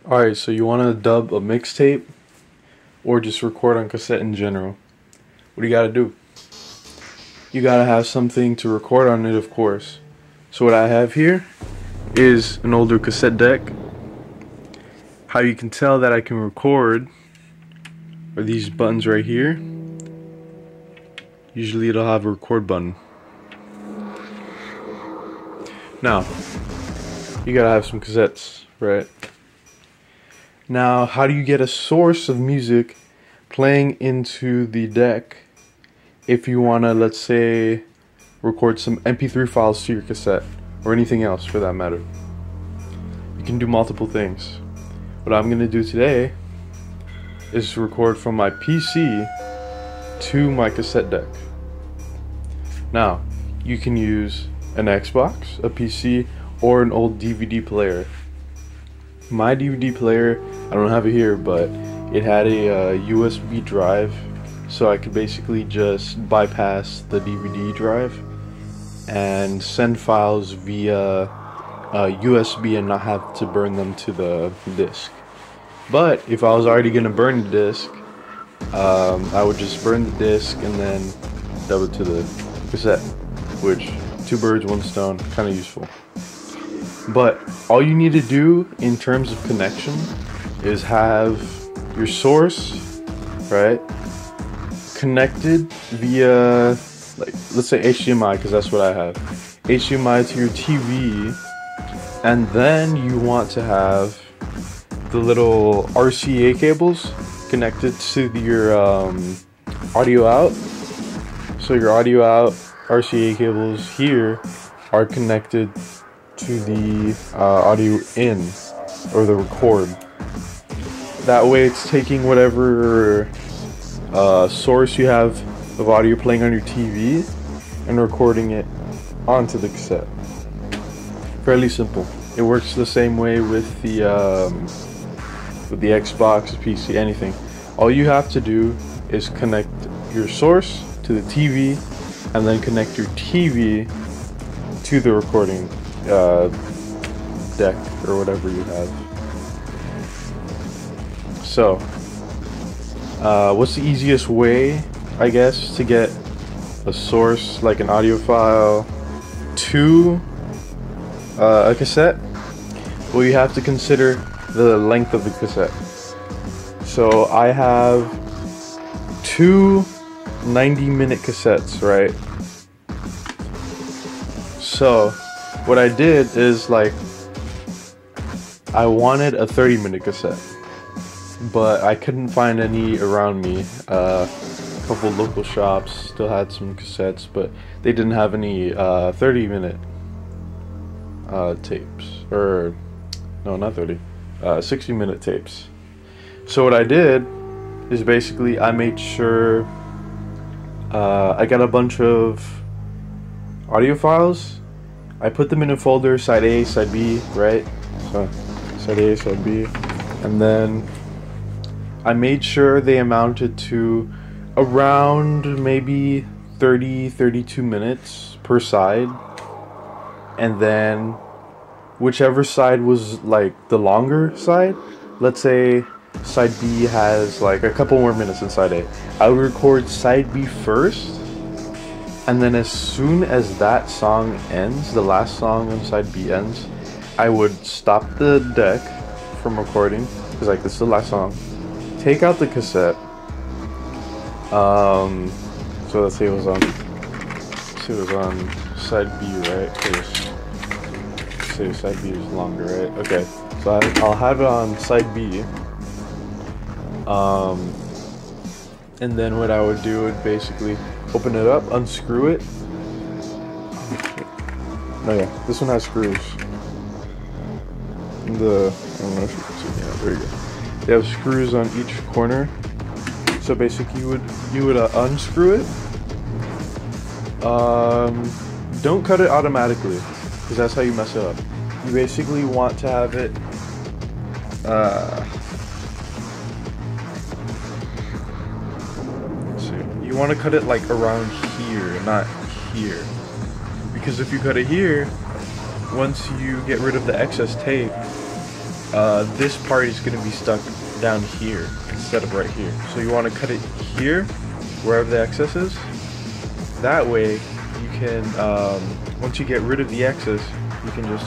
Alright, so you want to dub a mixtape or just record on cassette in general? What do you gotta do? You gotta have something to record on it, of course. So what I have here is an older cassette deck. How you can tell that I can record are these buttons right here. Usually it'll have a record button. Now, you gotta have some cassettes, right? Now, how do you get a source of music playing into the deck if you wanna, let's say, record some MP3 files to your cassette, or anything else for that matter? You can do multiple things. What I'm gonna do today is record from my PC to my cassette deck. Now, you can use an Xbox, a PC, or an old DVD player. My DVD player, I don't have it here, but it had a USB drive, so I could basically just bypass the DVD drive and send files via USB and not have to burn them to the disc. But if I was already going to burn the disc, I would just burn the disc and then dub it to the cassette, which, two birds, one stone, kind of useful. But all you need to do in terms of connection is have your source, right, connected via, like, let's say HDMI, because that's what I have. HDMI to your TV, and then you want to have the little RCA cables connected to your audio out. So your audio out RCA cables here are connected to the audio in, or the record. That way it's taking whatever source you have of audio playing on your TV and recording it onto the cassette. Fairly simple. It works the same way with the Xbox, PC, anything. All you have to do is connect your source to the TV and then connect your TV to the recording deck or whatever you have. So, what's the easiest way, I guess, to get a source like an audio file to a cassette? Well, you have to consider the length of the cassette. So I have two 90-minute cassettes, right? So what I did is, like, I wanted a 30-minute cassette, but I couldn't find any around me. A couple local shops still had some cassettes, but they didn't have any 30-minute tapes, or no, not 30, 60-minute tapes. So what I did is basically I made sure I got a bunch of audio files. I put them in a folder, side A, side B, right? So side A, side B, and then I made sure they amounted to around maybe 32 minutes per side. And then whichever side was like the longer side, let's say side B has like a couple more minutes than side A, I would record side B first, and then as soon as that song ends, the last song on side B ends, I would stop the deck from recording, because like this is the last song, take out the cassette, so let's say it was on side B, right? Say side B is longer, right? Okay, so I'll have it on side B, and then what I would do would basically open it up, unscrew it. Oh yeah, this one has screws. I don't know if you can see. Yeah, there you go. They have screws on each corner. So basically, you would unscrew it. Don't cut it automatically, because that's how you mess it up. You basically want to have it let's see. You want to cut it like around here, not here, because if you cut it here, once you get rid of the excess tape, this part is going to be stuck down here instead of right here. So you want to cut it here, wherever the excess is. That way, you can, once you get rid of the excess, you can just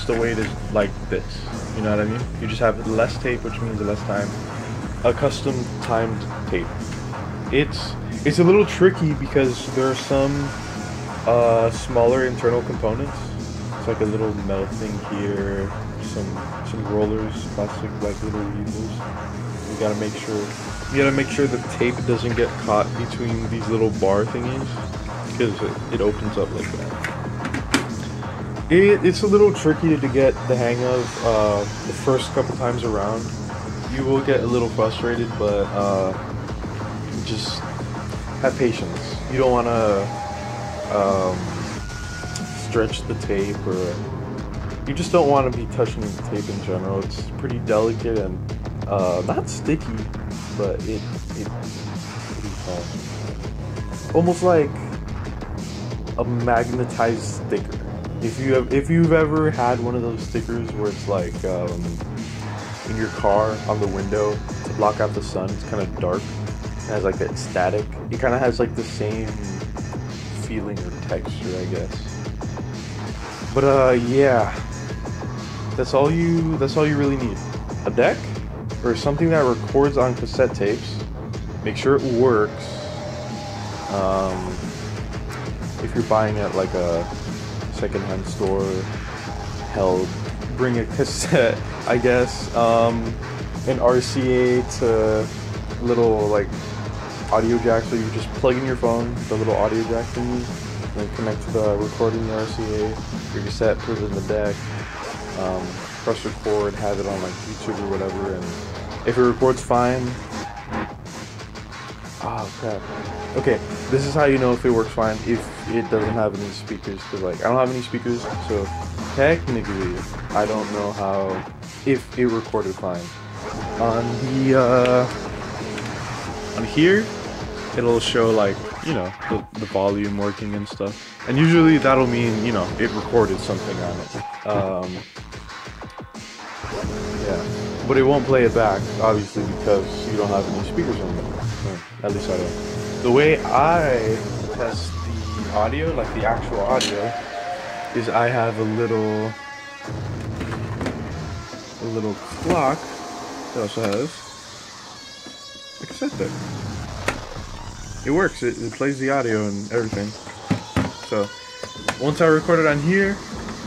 the way it is like this. You know what I mean? You just have less tape, which means less time. A custom timed tape. It's a little tricky because there are some smaller internal components. It's like a little metal thing here, some rollers, plastic like little wheels. You gotta make sure the tape doesn't get caught between these little bar thingies, because it opens up like that. It's a little tricky to get the hang of the first couple times around. You will get a little frustrated, but just have patience. You don't want to stretch the tape, or you just don't want to be touching the tape in general. It's pretty delicate and not sticky, but it almost like a magnetized sticker. If you've ever had one of those stickers where it's like in your car on the window to block out the sun, it's kind of dark. It has like that static. It kind of has like the same feeling or texture, I guess. But yeah, that's all you really need. A deck or something that records on cassette tapes. Make sure it works. If you're buying at like a secondhand store, hell, bring a cassette, I guess. An RCA to little like audio jack, so you just plug in your phone, the little audio jack thingy, then connect to the recording RCA, your cassette, put it in the deck, press record, have it on like YouTube or whatever, and if it records fine. Oh crap. Okay, this is how you know if it works fine, if it doesn't have any speakers, because like I don't have any speakers, so technically I don't know how, if it recorded fine. On the on here, it'll show like, you know, the volume working and stuff, and usually that'll mean, you know, it recorded something on it. Yeah, but it won't play it back, obviously, because you don't have any speakers on it. At least I don't. The way I test the audio, like the actual audio, is I have a little clock that also has a cassette deck. It works. It plays the audio and everything. So once I record it on here,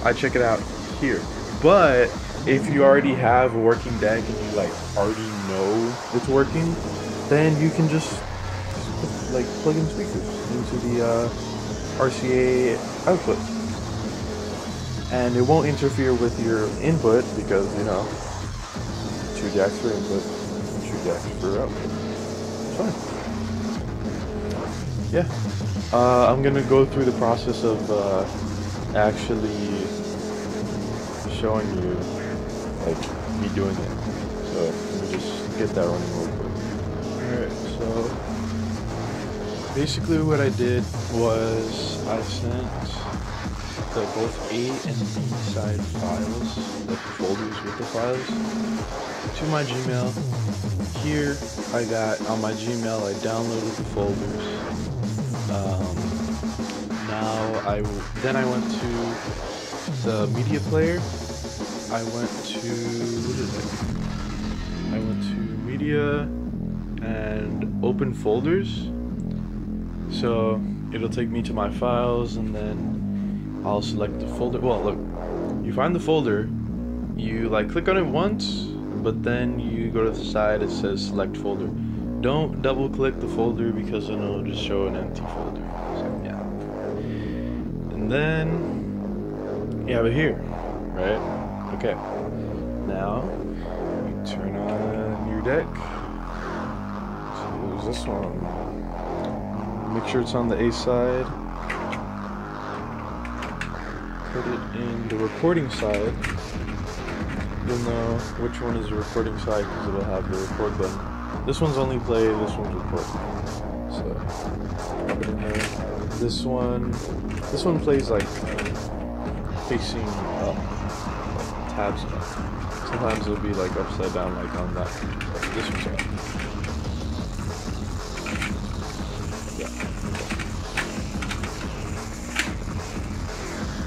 I check it out here. But if you already have a working deck and you like already know it's working, then you can just like plug in speakers into the RCA output, and it won't interfere with your input because, you know, 2 jacks for input, 2 jacks for output. It's fine. Yeah. I'm gonna go through the process of actually showing you like me doing it. So let me just get that running real quick. Alright, so basically what I did was I sent the both A and B side files, like the folders with the files, to my Gmail. Here I got on my Gmail, I downloaded the folders. Then I went to the media player. I went to, what is it? I went to media and open folders. So it'll take me to my files, and then I'll select the folder. Well, look, you find the folder, you like click on it once, but then you go to the side, it says select folder. Don't double click the folder because then it'll just show an empty folder. So yeah. And then you have it here, right? Okay. Now you turn on your deck. Choose this one. Make sure it's on the A side. Put it in the recording side. You'll know which one is the recording side because it'll have the record button. This one's only play, this one's record. So put it in there. This one plays like facing up. tabs up. Sometimes it'll be like upside down, like on that. Like this one's up. Yeah.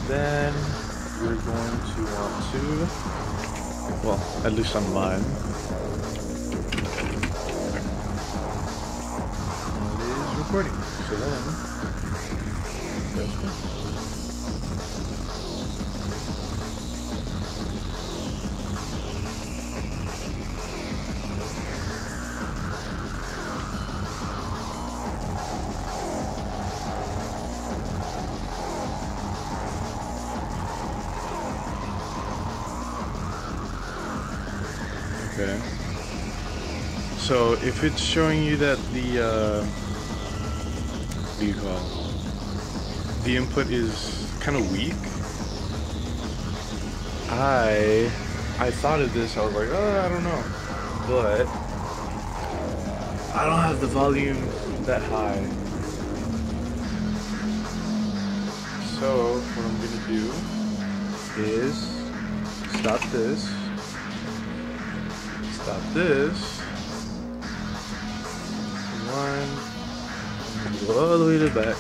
Then we're going to want to, well, at least on mine, it is recording. So then, okay. So if it's showing you that the what do you call it? The input is kind of weak. I thought of this. I was like, oh, I don't know, but I don't have the volume that high. So what I'm gonna do is stop this. Stop this. One. Go all the way to the back.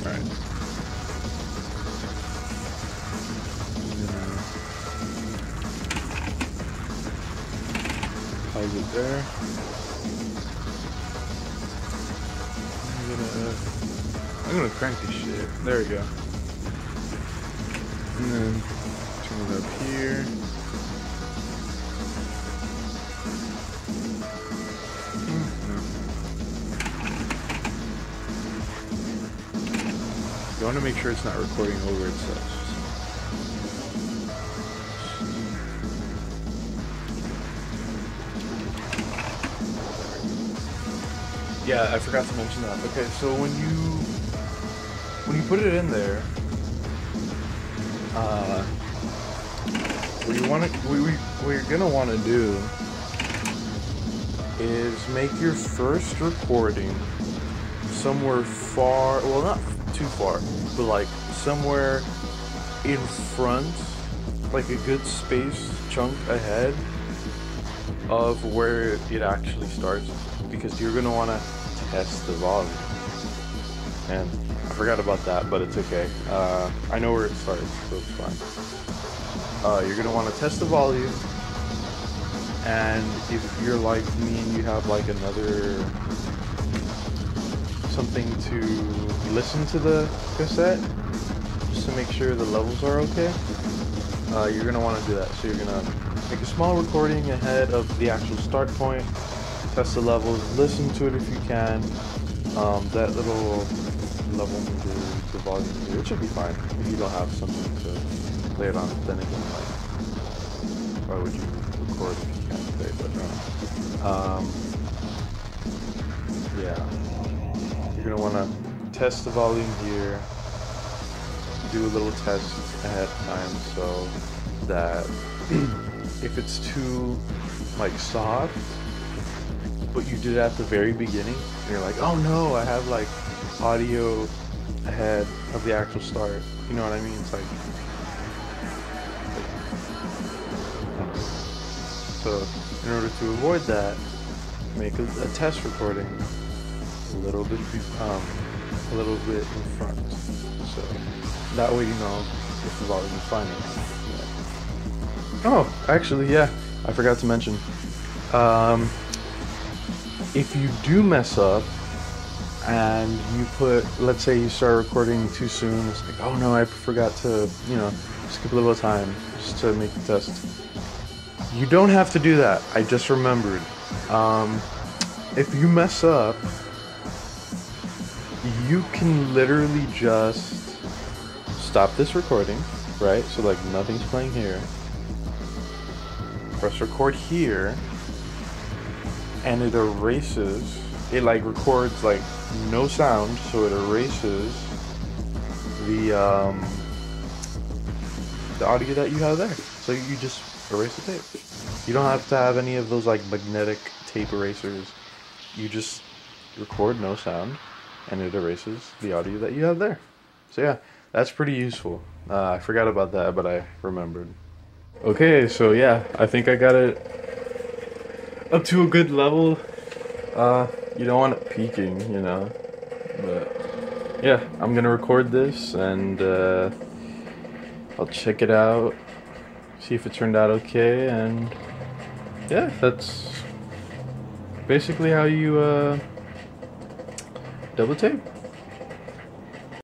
Alright. Pause it there. I'm gonna crank this shit. There we go. And then turn it up here. No. You want to make sure it's not recording over itself. Yeah, I forgot to mention that. Okay, so when you put it in there, what you're gonna want to do is make your first recording somewhere far, well, not too far, but like somewhere in front, like a good space chunk ahead of where it actually starts, because you're gonna want to test the volume. And I forgot about that, but it's okay. I know where it starts, so it's fine. You're gonna want to test the volume, and if you're like me and you have like another something to listen to the cassette, just to make sure the levels are okay, you're gonna want to do that. So you're gonna make a small recording ahead of the actual start point, test the levels, listen to it if you can. That little level meter, the volume meter, it should be fine if you don't have something to play it on. Then again, like, why would you record if you can't play it? But no. Yeah, you're gonna want to test the volume here, do a little test ahead of time so that if it's too like soft, but you did it at the very beginning, and you're like, oh no, I have like audio ahead of the actual start. You know what I mean? It's like, so in order to avoid that, make a test recording a little bit in front. So that way you know if the volume is fine or not. Oh, actually, yeah, I forgot to mention. If you do mess up and you put, let's say you start recording too soon, it's like, oh no, I forgot to, skip a little time just to make the test. You don't have to do that. I just remembered. If you mess up, you can literally just stop this recording, right? So like nothing's playing here. Press record here, and it erases, it like records like no sound, so it erases the audio that you have there. So you just erase the tape. You don't have to have any of those like magnetic tape erasers. You just record no sound, and it erases the audio that you have there. So yeah, that's pretty useful. I forgot about that, but I remembered. Okay, so yeah, I think I got it up to a good level. You don't want it peaking, you know, but yeah, I'm gonna record this and I'll check it out, see if it turned out okay, and yeah, that's basically how you double tape.